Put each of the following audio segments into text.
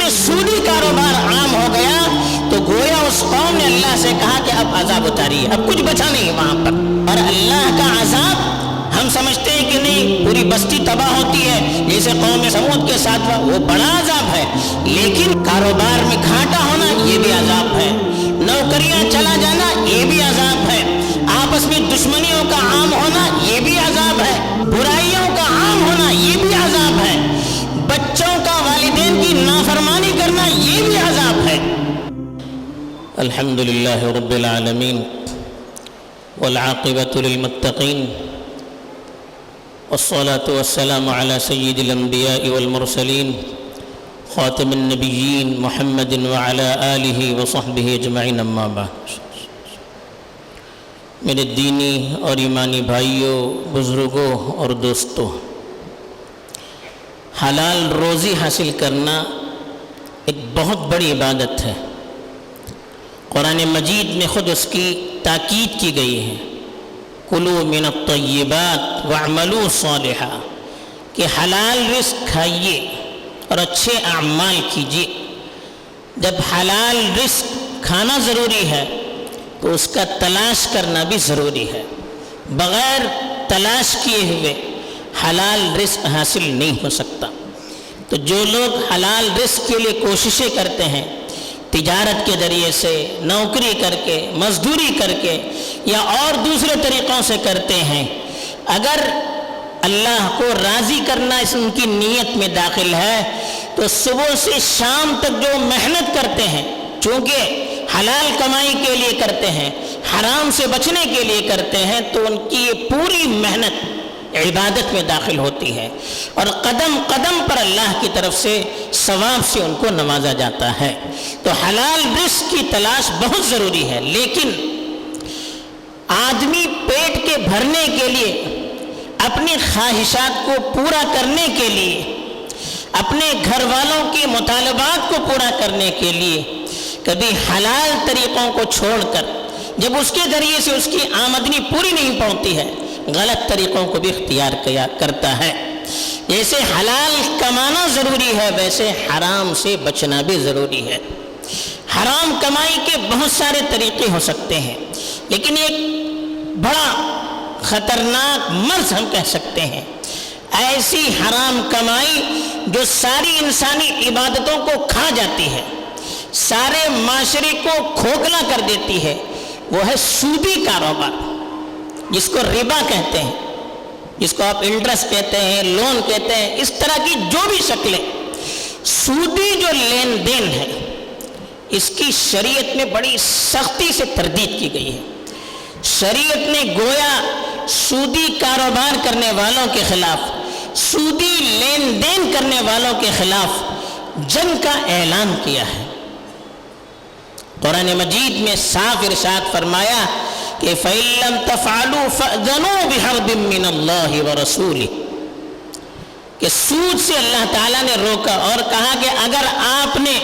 یہ سودی کاروبار عام ہو گیا تو گویا اس قوم نے اللہ سے کہا کہ اب عذاب اتاریے، اب کچھ بچا نہیں وہاں پر۔ اور اللہ کا عذاب ہم سمجھتے ہیں کہ نہیں پوری بستی تباہ ہوتی ہے جیسے قوم سمود کے ساتھ ہوا، وہ بڑا عذاب ہے، لیکن کاروبار میں گھاٹا ہونا یہ بھی عذاب ہے، نوکریاں چلا جانا یہ بھی عذاب ہے، آپس میں دشمنیوں کا عام ہونا یہ بھی عذاب ہے، برائیوں کا عام ہونا یہ بھی عذاب ہے، بچوں کا والدین کی نافرمانی کرنا یہ بھی عذاب ہے۔ الحمدللہ رب العالمین والعاقبۃ للمتقین والصلاة والسلام على سید الانبیاء والمرسلین خاتم النبیین محمد وعلى آلہ وصحبہ اجمعین، اما بعد۔ میرے دینی اور ایمانی بھائیوں، بزرگوں اور دوستوں، حلال روزی حاصل کرنا ایک بہت بڑی عبادت ہے۔ قرآن مجید میں خود اس کی تاکید کی گئی ہے، کلوا من الطیبات واعملوا صالحا، کہ حلال رزق کھائیے اور اچھے اعمال کیجیے۔ جب حلال رزق کھانا ضروری ہے تو اس کا تلاش کرنا بھی ضروری ہے، بغیر تلاش کیے ہوئے حلال رزق حاصل نہیں ہو سکتا۔ تو جو لوگ حلال رزق کے لیے کوششیں کرتے ہیں، تجارت کے ذریعے سے، نوکری کر کے، مزدوری کر کے یا اور دوسرے طریقوں سے کرتے ہیں، اگر اللہ کو راضی کرنا اس ان کی نیت میں داخل ہے تو صبح سے شام تک جو محنت کرتے ہیں، چونکہ حلال کمائی کے لیے کرتے ہیں، حرام سے بچنے کے لیے کرتے ہیں، تو ان کی یہ پوری محنت عبادت میں داخل ہوتی ہے اور قدم قدم پر اللہ کی طرف سے ثواب سے ان کو نوازا جاتا ہے۔ تو حلال رزق کی تلاش بہت ضروری ہے، لیکن آدمی پیٹ کے بھرنے کے لیے، اپنی خواہشات کو پورا کرنے کے لیے، اپنے گھر والوں کے مطالبات کو پورا کرنے کے لیے کبھی حلال طریقوں کو چھوڑ کر، جب اس کے ذریعے سے اس کی آمدنی پوری نہیں پہنچتی ہے، غلط طریقوں کو بھی اختیار کرتا ہے۔ جیسے حلال کمانا ضروری ہے ویسے حرام سے بچنا بھی ضروری ہے۔ حرام کمائی کے بہت سارے طریقے ہو سکتے ہیں، لیکن ایک بڑا خطرناک مرض ہم کہہ سکتے ہیں، ایسی حرام کمائی جو ساری انسانی عبادتوں کو کھا جاتی ہے، سارے معاشرے کو کھوکھلا کر دیتی ہے، وہ ہے سودی کاروبار، جس کو ربا کہتے ہیں، جس کو آپ انٹرسٹ کہتے ہیں، لون کہتے ہیں، اس طرح کی جو بھی شکلیں، سودی جو لین دین ہے، اس کی شریعت میں بڑی سختی سے تردید کی گئی ہے۔ شریعت نے گویا سودی کاروبار کرنے والوں کے خلاف، سودی لین دین کرنے والوں کے خلاف جنگ کا اعلان کیا ہے۔ قرآن مجید میں صاف ارشاد فرمایا کہ فَإِن لَّمْ تَفْعَلُوا فَأْذَنُوا بِحَرْبٍ مِّنَ اللَّهِ وَرَسُولِهِ، کہ سود سے اللہ تعالیٰ نے روکا اور کہا کہ اگر آپ نے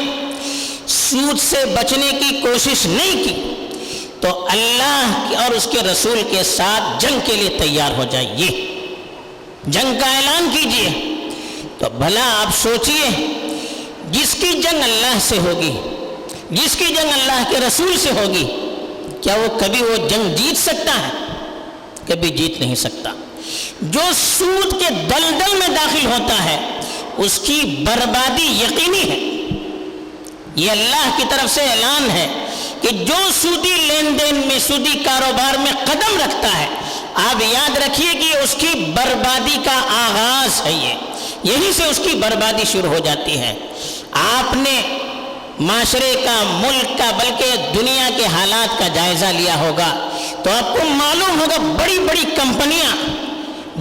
سود سے بچنے کی کوشش نہیں کی تو اللہ اور اس کے رسول کے ساتھ جنگ کے لیے تیار ہو جائیے، جنگ کا اعلان کیجئے۔ تو بھلا آپ سوچئے، جس کی جنگ اللہ سے ہوگی، جس کی جنگ اللہ کے رسول سے ہوگی، کیا وہ کبھی وہ جنگ جیت سکتا ہے؟ کبھی جیت نہیں سکتا۔ جو سود کے دلدل میں داخل ہوتا ہے اس کی بربادی یقینی ہے۔ یہ اللہ کی طرف سے اعلان ہے کہ جو سودی لین دین میں، سودی کاروبار میں قدم رکھتا ہے، آپ یاد رکھیے کہ اس کی بربادی کا آغاز ہے، یہیں سے اس کی بربادی شروع ہو جاتی ہے۔ آپ نے معاشرے کا، ملک کا، بلکہ دنیا کے حالات کا جائزہ لیا ہوگا تو آپ کو معلوم ہوگا بڑی بڑی کمپنیاں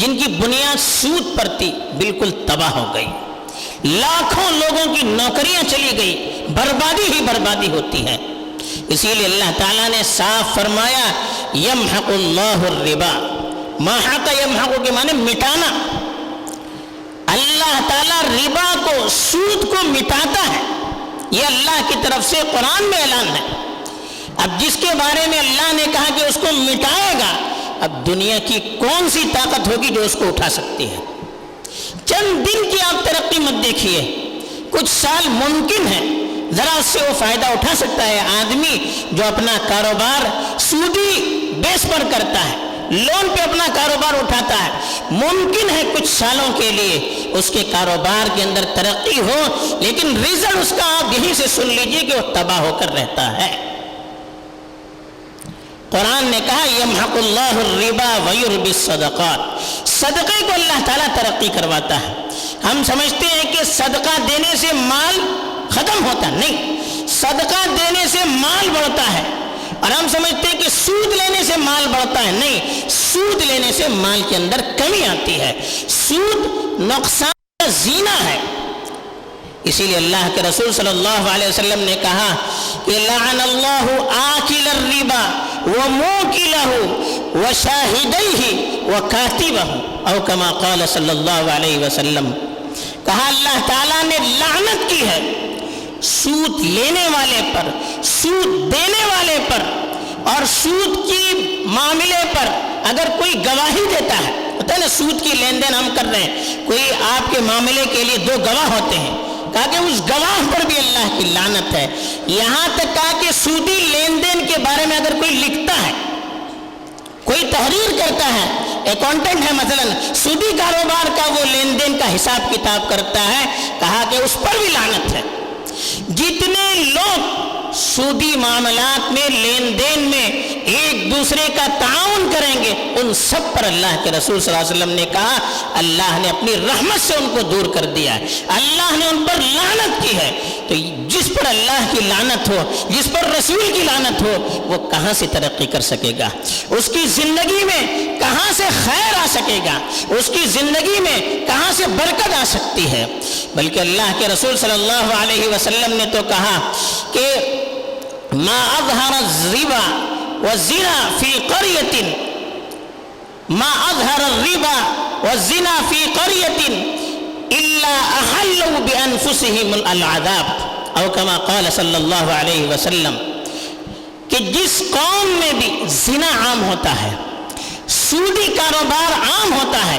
جن کی بنیاد سود پر تھی بالکل تباہ ہو گئی، لاکھوں لوگوں کی نوکریاں چلی گئی، بربادی ہی بربادی ہوتی ہے۔ اسی لیے اللہ تعالیٰ نے صاف فرمایا یمحق اللہ الربا، محق یمحق کے معنی مٹانا، اللہ تعالیٰ ربا کو، سود کو مٹاتا ہے، یہ اللہ کی طرف سے قرآن میں اعلان ہے۔ اب جس کے بارے میں اللہ نے کہا کہ اس کو مٹائے گا، اب دنیا کی کون سی طاقت ہوگی جو اس کو اٹھا سکتی ہے؟ چند دن کی آپ ترقی مت دیکھیے، کچھ سال ممکن ہے ذرا اس سے وہ فائدہ اٹھا سکتا ہے آدمی جو اپنا کاروبار سودی بیس پر کرتا ہے، لون پہ اپنا کاروبار اٹھاتا ہے، ممکن ہے کچھ سالوں کے لیے اس کے کاروبار کے اندر ترقی ہو، لیکن رزلٹ اس کا آپ یہیں سے سن لیجئے کہ وہ تباہ ہو کر رہتا ہے۔ قرآن نے کہا یمحق اللہ الربا ویربی الصدقات، صدقے کو اللہ تعالیٰ ترقی کرواتا ہے۔ ہم سمجھتے ہیں کہ صدقہ دینے سے مال ختم ہوتا، نہیں، صدقہ دینے سے مال بڑھتا ہے، اور ہم سمجھتے ہیں کہ سود لینے سے مال بڑھتا ہے، نہیں، سود لینے سے مال کے اندر کمی آتی ہے، سود نقصان کا زینہ ہے۔ اسی لیے اللہ کے رسول صلی اللہ علیہ وسلم نے کہا کہ لعن اللہ آکل الربا وموکلہ وشاہدیہ وکاتبہ، او کما قال صلی اللہ علیہ وسلم، کہا اللہ تعالیٰ نے لعنت کی ہے سود لینے والے پر، سود دینے والے پر، اور سود کی معاملے پر اگر کوئی گواہی دیتا ہے، ہوتا ہے نا سود کی لین دین ہم کر رہے ہیں، کوئی آپ کے معاملے کے لیے دو گواہ ہوتے ہیں، کہا کہ اس گواہ پر بھی اللہ کی لعنت ہے۔ یہاں تک کہا کہ سودی لین دین کے بارے میں اگر کوئی لکھتا ہے، کوئی تحریر کرتا ہے، اکاؤنٹنٹ ہے مثلا، سودی کاروبار کا وہ لین دین کا حساب کتاب کرتا ہے، کہا کہ اس پر بھی لعنت ہے۔ جتنے لوگ سودی معاملات میں لین دین میں ایک دوسرے کا تعاون کریں گے، ان سب پر اللہ کے رسول صلی اللہ علیہ وسلم نے کہا اللہ نے اپنی رحمت سے ان کو دور کر دیا ہے، اللہ نے ان پر لعنت کی ہے۔ تو جس پر اللہ کی لعنت ہو، جس پر رسول کی لعنت ہو، وہ کہاں سے ترقی کر سکے گا؟ اس کی زندگی میں کہاں سے خیر آ سکے گا؟ اس کی زندگی میں کہاں سے برکت آ سکتی ہے؟ بلکہ اللہ کے رسول صلی اللہ علیہ وسلم نے تو کہا کہ ما اظہر الربا والزنا فی قریۃ، ما اظہر الربا والزنا فی قریۃ الا احلوا بانفسهم العذاب، او کما قال صلی اللہ علیہ وسلم، کہ جس قوم میں بھی زنا عام ہوتا ہے، سودی کاروبار عام ہوتا ہے،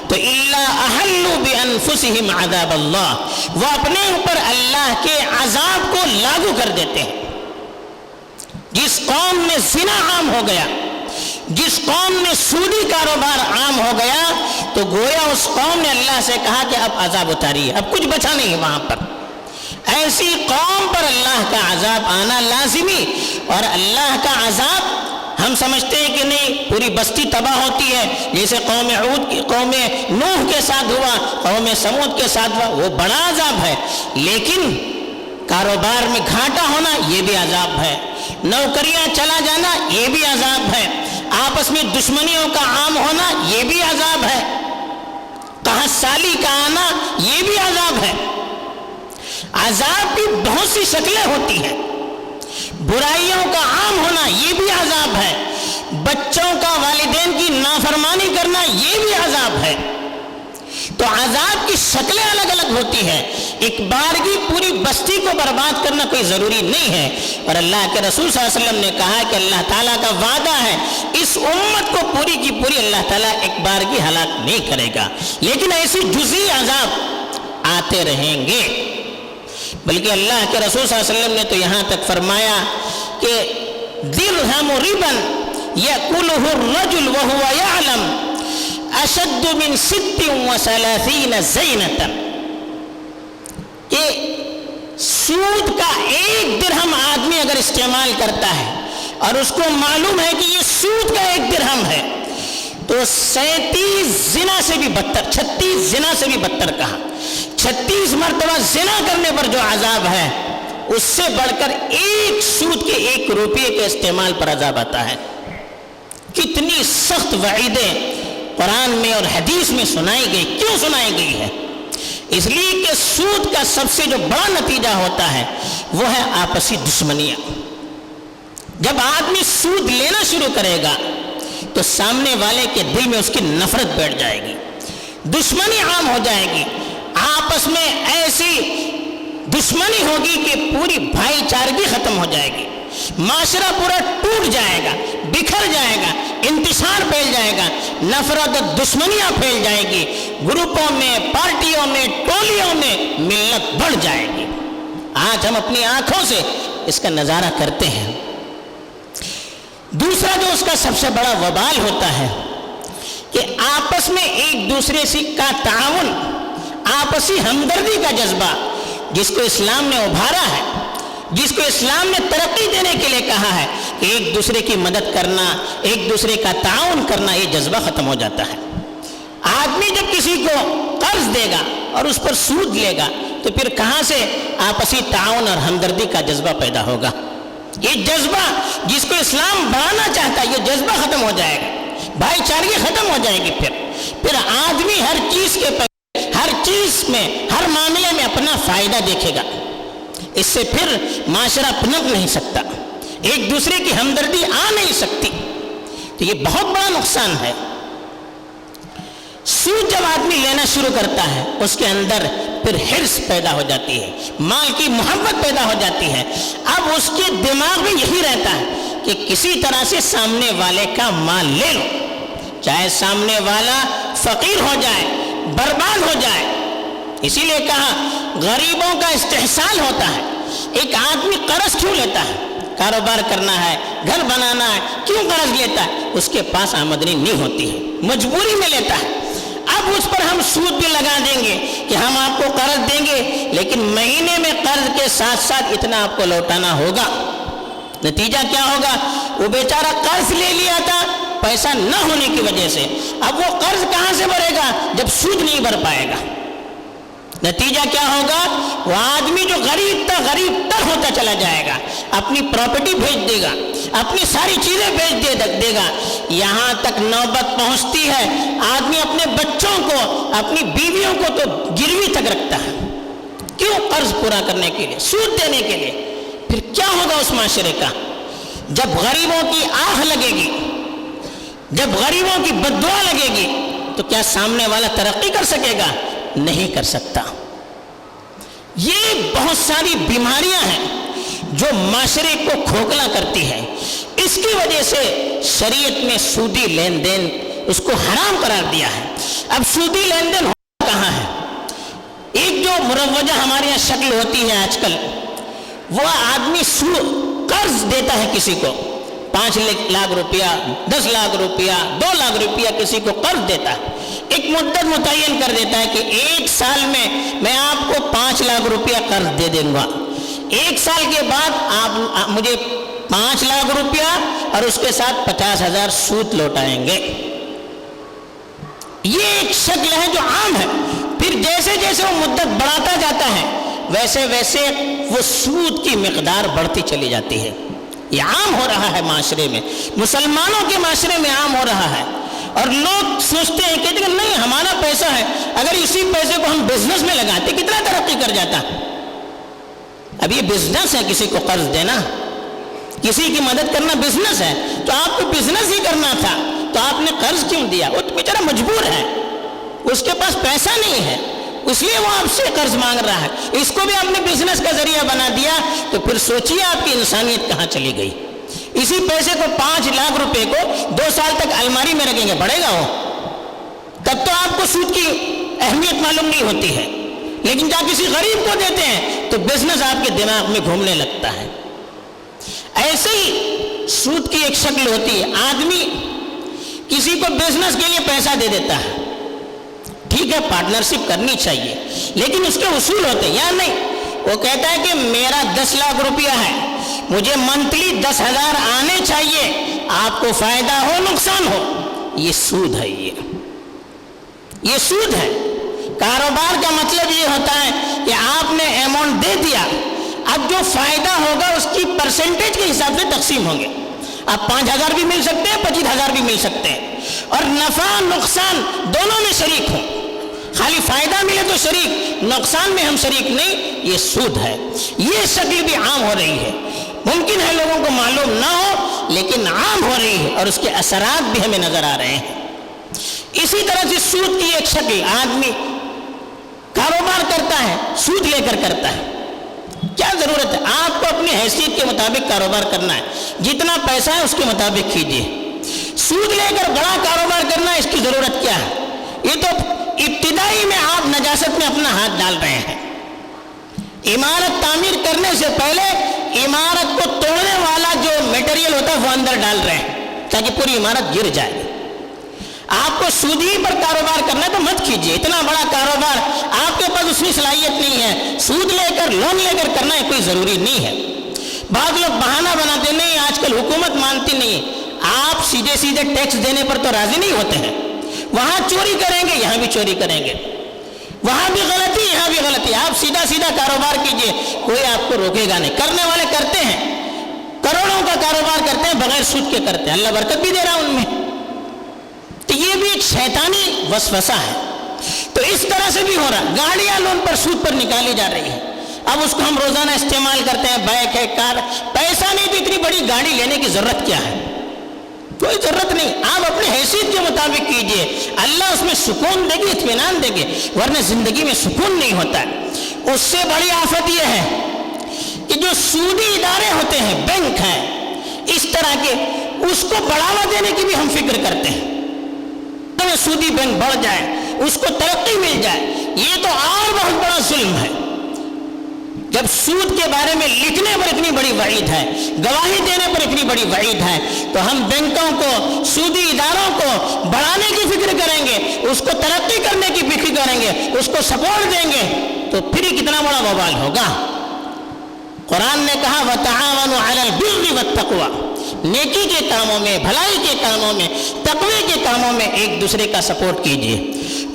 تو الا احلوا بانفسهم عذاب اللہ، وہ اپنے اوپر اللہ کے عذاب کو لاگو کر دیتے ہیں۔ جس قوم میں زنا عام ہو گیا، جس قوم میں سودی کاروبار عام ہو گیا، تو گویا اس قوم نے اللہ سے کہا کہ اب عذاب اتاریے، اب کچھ بچا نہیں ہے وہاں پر۔ ایسی قوم پر اللہ کا عذاب آنا لازمی، اور اللہ کا عذاب ہم سمجھتے ہیں کہ نہیں پوری بستی تباہ ہوتی ہے، جیسے قوم عود کی، قوم نوح کے ساتھ ہوا، قوم سمود کے ساتھ ہوا، وہ بڑا عذاب ہے، لیکن کاروبار میں گھاٹا ہونا یہ بھی عذاب ہے، نوکریاں چلا جانا یہ بھی عذاب ہے، آپس میں دشمنیوں کا عام ہونا یہ بھی عذاب ہے، قحط سالی کا آنا یہ بھی عذاب ہے۔ عذاب کی بہت سی شکلیں ہوتی ہیں، برائیوں کا عام ہونا یہ بھی عذاب ہے، بچوں کا والدین کی نافرمانی کرنا یہ بھی عذاب ہے۔ تو عذاب کی شکلیں الگ الگ ہوتی ہیں، ایک بارگی پوری بستی کو برباد کرنا کوئی ضروری نہیں ہے، اور اللہ کے رسول صلی اللہ علیہ وسلم نے کہا کہ اللہ تعالیٰ کا وعدہ ہے اس امت کو پوری کی پوری اللہ تعالیٰ ایک بارگی ہلاک نہیں کرے گا، لیکن ایسی جزئی عذاب آتے رہیں گے۔ بلکہ اللہ کے رسول صلی اللہ علیہ وسلم نے تو یہاں تک فرمایا کہ درہم ربا یأکلہ الرجل وہو یعلم اشد من 36 زینۃ، کہ سود کا ایک درہم آدمی اگر استعمال کرتا ہے اور اس کو معلوم ہے کہ یہ سود کا ایک درہم ہے، تو 37 زنا سے بھی بدتر، 36 زنا سے بھی بدتر کہا، 36 مرتبہ زنا کرنے پر جو عذاب ہے اس سے بڑھ کر ایک سود کے 1 روپے کے استعمال پر عذاب آتا ہے۔ کتنی سخت وعیدیں قرآن میں اور حدیث میں سنائی گئی، کیوں سنائی گئی ہے؟ اس لیے کہ سود کا سب سے جو بڑا نتیجہ ہوتا ہے وہ ہے آپسی دشمنیاں۔ جب آدمی سود لینا شروع کرے گا تو سامنے والے کے دل میں اس کی نفرت بیٹھ جائے گی، دشمنی عام ہو جائے گی، آپس میں ایسی دشمنی ہوگی کہ پوری بھائی چارگی ختم ہو جائے گی، معاشرہ پورا ٹوٹ جائے گا، بکھر جائے گا، انتشار پھیل جائے گا، نفرت اور دشمنیاں پھیل جائے گی، گروپوں میں، پارٹیوں میں، ٹولیوں میں ملت بڑھ جائے گی۔ آج ہم اپنی آنکھوں سے اس کا نظارہ کرتے ہیں۔ دوسرا جو اس کا سب سے بڑا وبال ہوتا ہے کہ آپس میں ایک دوسرے سے کا تعاون، آپسی ہمدردی کا جذبہ جس کو اسلام نے ابھارا ہے، جس کو اسلام نے ترقی دینے کے لیے کہا ہے کہ ایک دوسرے کی مدد کرنا، ایک دوسرے کا تعاون کرنا، یہ جذبہ ختم ہو جاتا ہے۔ آدمی جب کسی کو قرض دے گا اور اس پر سود لے گا تو پھر کہاں سے آپسی تعاون اور ہمدردی کا جذبہ پیدا ہوگا؟ یہ جذبہ جس کو اسلام بڑھانا چاہتا ہے، یہ جذبہ ختم ہو جائے گا، بھائی چارگی ختم ہو جائے گی۔ پھر آدمی ہر چیز میں، ہر معاملے میں اپنا فائدہ دیکھے گا، اس سے پھر معاشرہ پنپ نہیں سکتا، ایک دوسرے کی ہمدردی آ نہیں سکتی، تو یہ بہت بڑا نقصان ہے۔ سود جب آدمی لینا شروع کرتا ہے اس کے اندر پھر حرص پیدا ہو جاتی ہے، مال کی محبت پیدا ہو جاتی ہے۔ اب اس کے دماغ میں یہی رہتا ہے کہ کسی طرح سے سامنے والے کا مال لے لو، چاہے سامنے والا فقیر ہو جائے، برباد ہو جائے۔ اسی لیے کہا غریبوں کا استحصال ہوتا ہے۔ ایک آدمی قرض کیوں لیتا ہے؟ کاروبار کرنا ہے، گھر بنانا ہے، کیوں قرض لیتا ہے؟ اس کے پاس آمدنی نہیں ہوتی ہے، مجبوری میں لیتا ہے۔ اب اس پر ہم سود بھی لگا دیں گے کہ ہم آپ کو قرض دیں گے، لیکن مہینے میں قرض کے ساتھ ساتھ اتنا آپ کو لوٹانا ہوگا۔ نتیجہ کیا ہوگا؟ وہ بیچارہ قرض لے لیا تھا پیسہ نہ ہونے کی وجہ سے، اب وہ قرض کہاں سے بھرے گا جب سود نہیں بھر پائے گا؟ نتیجہ کیا ہوگا؟ وہ آدمی جو غریب تر ہوتا چلا جائے گا، اپنی پراپرٹی بھیج دے گا، اپنی ساری چیزیں بیچ دے گا، یہاں تک نوبت پہنچتی ہے آدمی اپنے بچوں کو، اپنی بیویوں کو تو گروی تک رکھتا ہے۔ کیوں؟ قرض پورا کرنے کے لیے، سود دینے کے لیے۔ پھر کیا ہوگا اس معاشرے کا؟ جب غریبوں کی آہ لگے گی، جب غریبوں کی بددعا لگے گی، تو کیا سامنے والا ترقی کر سکے گا؟ نہیں کر سکتا۔ یہ بہت ساری بیماریاں ہیں جو معاشرے کو کھوکھلا کرتی ہے۔ اس کی وجہ سے شریعت میں سودی لین دین اس کو حرام قرار دیا ہے۔ اب سودی لین دین ہوتا کہاں ہے؟ ایک جو مروجہ ہمارے یہاں شکل ہوتی ہے آج کل، وہ آدمی قرض دیتا ہے کسی کو، 5 لاکھ روپیہ، 10 لاکھ روپیہ، 2 لاکھ روپیہ کسی کو قرض دیتا ہے، ایک مدت متعین کر دیتا ہے کہ 1 سال میں آپ کو 5 لاکھ روپیہ قرض دے دوں گا، 1 سال کے بعد آپ مجھے 5 لاکھ روپیہ اور اس کے ساتھ 50,000 سود لوٹائیں گے۔ یہ ایک شکل ہے جو عام ہے۔ پھر جیسے جیسے وہ مدت بڑھاتا جاتا ہے ویسے ویسے وہ سود کی مقدار بڑھتی چلی جاتی ہے۔ یہ عام ہو رہا ہے معاشرے میں، مسلمانوں کے معاشرے میں عام ہو رہا ہے، اور لوگ سوچتے ہیں کہ نہیں ہمارا پیسہ ہے، اگر اسی پیسے کو ہم بزنس میں لگاتے کتنا ترقی کر جاتا۔ اب یہ بزنس ہے، کسی کو قرض دینا، کسی کی مدد کرنا بزنس ہے، تو آپ کو بزنس ہی کرنا تھا تو آپ نے قرض کیوں دیا؟ وہ تو بیچارہ مجبور ہے، اس کے پاس پیسہ نہیں ہے، اس لیے وہ آپ سے قرض مانگ رہا ہے۔ اس کو بھی آپ نے بزنس کا ذریعہ بنا دیا تو پھر سوچیے آپ کی انسانیت کہاں چلی گئی۔ اسی پیسے کو 5 لاکھ روپے کو 2 سال تک الماری میں رکھیں گے، بڑھے گا وہ؟ تب تو آپ کو سود کی اہمیت معلوم نہیں ہوتی ہے، لیکن جب کسی غریب کو دیتے ہیں تو بزنس آپ کے دماغ میں گھومنے لگتا ہے۔ ایسے ہی سود کی ایک شکل ہوتی ہے، آدمی کسی کو بزنس کے لیے پیسہ دے دیتا ہے، ٹھیک ہے پارٹنرشپ کرنی چاہیے، لیکن اس کے اصول ہوتے ہیں یا نہیں؟ وہ کہتا ہے کہ میرا 10 لاکھ روپیہ ہے، مجھے منتھلی 10,000 آنے چاہیے، آپ کو فائدہ ہو نقصان ہو۔ یہ سود ہے، یہ سود ہے۔ کاروبار کا مطلب یہ ہوتا ہے کہ آپ نے اماؤنٹ دے دیا، اب جو فائدہ ہوگا اس کی پرسنٹیج کے حساب سے تقسیم ہوں گے۔ اب 5,000 بھی مل سکتے ہیں، 25,000 بھی مل سکتے ہیں، اور نفع نقصان دونوں میں شریک ہوں۔ خالی فائدہ ملے تو شریک، نقصان میں ہم شریک نہیں، یہ سود ہے۔ یہ شکل بھی عام ہو رہی ہے، ممکن ہے لوگوں کو معلوم نہ ہو لیکن عام ہو رہی ہے، اور اس کے اثرات بھی ہمیں نظر آ رہے ہیں۔ اسی طرح سے سود کی ایک شکل، آدمی کاروبار کرتا ہے، سود لے کر کرتا ہے۔ کیا ضرورت ہے؟ آپ کو اپنی حیثیت کے مطابق کاروبار کرنا ہے، جتنا پیسہ ہے اس کے مطابق کیجیے، سود لے کر بڑا کاروبار کرنا اس کی ضرورت کیا ہے؟ یہ تو ابتدائی میں آپ نجاست میں اپنا ہاتھ ڈال رہے ہیں. عمارت تعمیر کرنے سے پہلے عمارت کو توڑنے والا جو میٹیریل ہوتا ہے وہ اندر ڈال رہے ہیں تاکہ پوری عمارت گر جائے. آپ کو سودی پر کاروبار کرنا ہے تو مت کیجیے. اتنا بڑا کاروبار آپ کے پاس اس کی صلاحیت نہیں ہے. سود لے کر لون لے کر کرنا کوئی ضروری نہیں ہے. بعض لوگ بہانہ بناتے نہیں آج کل حکومت مانتی نہیں ہے. آپ سیدھے سیدھے ٹیکس دینے پر تو راضی نہیں ہوتے ہیں. وہاں چوری کریں گے یہاں بھی چوری کریں گے, وہاں بھی غلطی یہاں بھی غلطی. آپ سیدھا سیدھا کاروبار کیجئے, کوئی آپ کو روکے گا نہیں. کرنے والے کرتے ہیں, کروڑوں کا کاروبار کرتے ہیں بغیر سود کے کرتے ہیں, اللہ برکت بھی دے رہا ان میں. تو یہ بھی ایک شیطانی وسوسہ ہے. تو اس طرح سے بھی ہو رہا. گاڑیاں لون پر سود پر نکالی جا رہی ہیں. اب اس کو ہم روزانہ استعمال کرتے ہیں, بائک ہے, کار. پیسہ نہیں تو اتنی بڑی گاڑی لینے کی ضرورت کیا ہے؟ کوئی ضرورت نہیں. آپ اپنی حیثیت کے مطابق کیجئے, اللہ اس میں سکون دے گی, اطمینان دے گی. ورنہ زندگی میں سکون نہیں ہوتا ہے. اس سے بڑی آفت یہ ہے کہ جو سودی ادارے ہوتے ہیں, بینک ہیں اس طرح کے, اس کو بڑھاوا دینے کی بھی ہم فکر کرتے ہیں. سودی بینک بڑھ جائے, اس کو ترقی مل جائے. یہ تو اور بہت بڑا ظلم ہے. جب سود کے بارے میں لکھنے پر اتنی بڑی وعید ہے, گواہی دینے پر اتنی بڑی وعید ہے, تو ہم بینکوں کو, سودی اداروں کو بڑھانے کی فکر کریں گے, اس کو ترقی کرنے کی فکر کریں گے, اس کو سپورٹ دیں گے, تو پھر کتنا بڑا وبال ہوگا. قرآن نے کہا وَتَعَاوَنُوا عَلَى الْبِرِّ وَالتَّقْوَى, نیکی کے کاموں میں, بھلائی کے کاموں میں, تقوی کے کاموں میں ایک دوسرے کا سپورٹ کیجیے.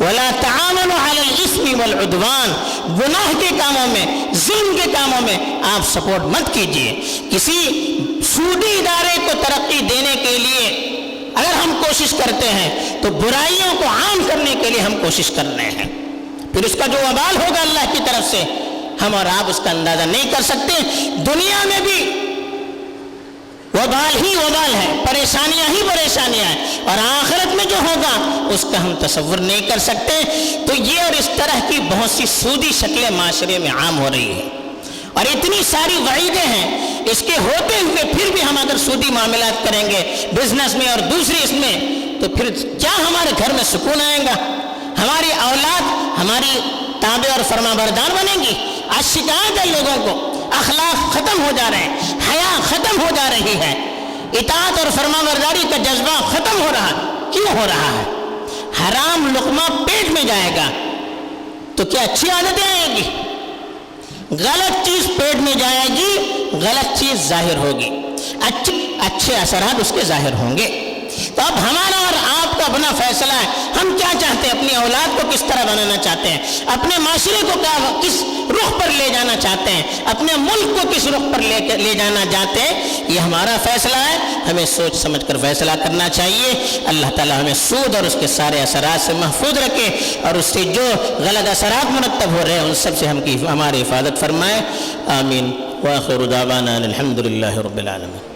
وَلَا تَعَاوَنُوا عَلَى الْإِثْمِ وَالْعُدْوَانِ, گناہ کے کاموں میں, ظلم کے کاموں میں آپ سپورٹ مت کیجیے. کسی سودی ادارے کو ترقی دینے کے لیے اگر ہم کوشش کرتے ہیں تو برائیوں کو عام کرنے کے لیے ہم کوشش کر رہے ہیں. پھر اس کا جو وبال ہوگا اللہ کی طرف سے, ہم اور آپ اس کا اندازہ نہیں کر سکتے. دنیا میں بھی وبال ہی وبال ہے, پریشانیاں ہی پریشانیاں ہیں, اور آخرت میں جو ہوگا اس کا ہم تصور نہیں کر سکتے. تو یہ اور اس طرح کی بہت سی سودی شکلیں معاشرے میں عام ہو رہی ہیں, اور اتنی ساری وعیدیں ہیں. اس کے ہوتے ہوئے پھر بھی ہم اگر سودی معاملات کریں گے بزنس میں اور دوسری اس میں, تو پھر کیا ہمارے گھر میں سکون آئے گا؟ ہماری اولاد ہماری تابع اور فرما بردار بنے گی؟ آج شکایت ہے لوگوں کو, اخلاق ختم ہو جا رہے ہیں, حیا ختم ہو جا رہی ہے, اطاعت اور فرما برداری کا جذبہ ختم ہو رہا. کیوں ہو رہا ہے؟ حرام لقمہ پیٹ میں جائے گا تو کیا اچھی عادتیں آئیں گی؟ غلط چیز پیٹ میں جائے گی, غلط چیز ظاہر ہوگی, اچھے اثرات اس کے ظاہر ہوں گے. تو اب ہمارا اور آپ کا اپنا فیصلہ ہے, ہم کیا چاہتے ہیں, اپنی اولاد کو کس طرح بنانا چاہتے ہیں, اپنے معاشرے کو کس رخ پر لے جانا چاہتے ہیں, اپنے ملک کو کس رخ پر لے جانا چاہتے ہیں. یہ ہمارا فیصلہ ہے, ہمیں سوچ سمجھ کر فیصلہ کرنا چاہیے. اللہ تعالی ہمیں سود اور اس کے سارے اثرات سے محفوظ رکھے, اور اس سے جو غلط اثرات مرتب ہو رہے ہیں ان سب سے ہماری حفاظت فرمائے. آمین. وآخر دعوانا الحمد للہ رب العالمین.